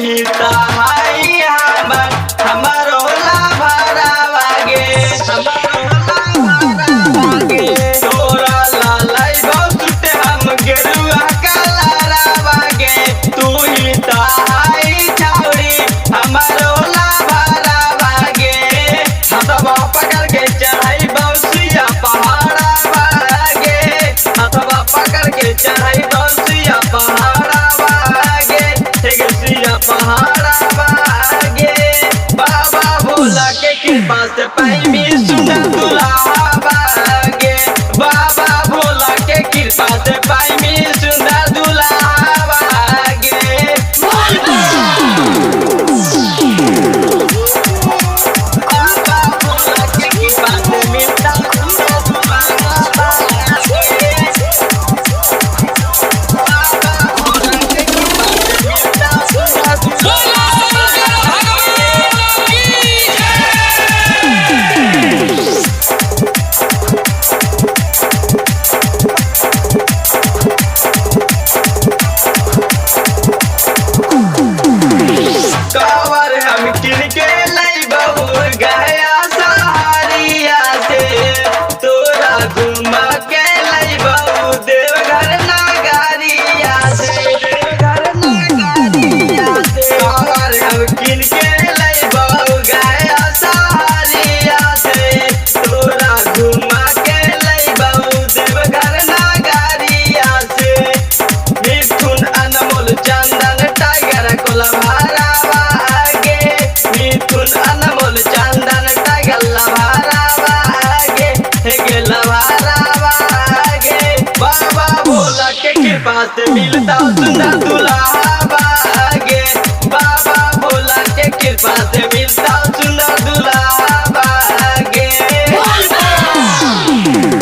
ही तहाई हमारो लाभरावा गे तोरा लालाई बहुत हम गेरुआ कलरवा गे तू ही तहाई छौरी हमारो लाभरावा गे हथवा पकड़ के चढ़ाई बौसिया पहाड़वा गे हथवा पकड़ के चढ़ाई बौसिया पहाड़वा गे सिया पहाड़वा गे बाबा भोला के कृपा से पाइबी सुना दुल्हावा गे बाबा भोला के कृपा से पाइबी सुना दुल्हावा गे बाबा भोला के कृपा से मिलता सुना दुल्हावा गे बाबा भोला के कृपा से मिलता सुना दुल्हावा कावर हम किनके लइबहु गया सहारिया से तोरा घुमा के लइबहु देवघर नगरिया से कावर हम किनके लइबहु गया सहारिया से तोरा घुमा के लइबहु देवघर नगरिया से मिथुन अनमोल चंदन टाइगर कोलभारावा गे मिथुन अनमोल चंदन टाइगर लभारावा गे हे गे लभारावा गे बाबा भोला के कृपा से मिलता सुना दुल्हा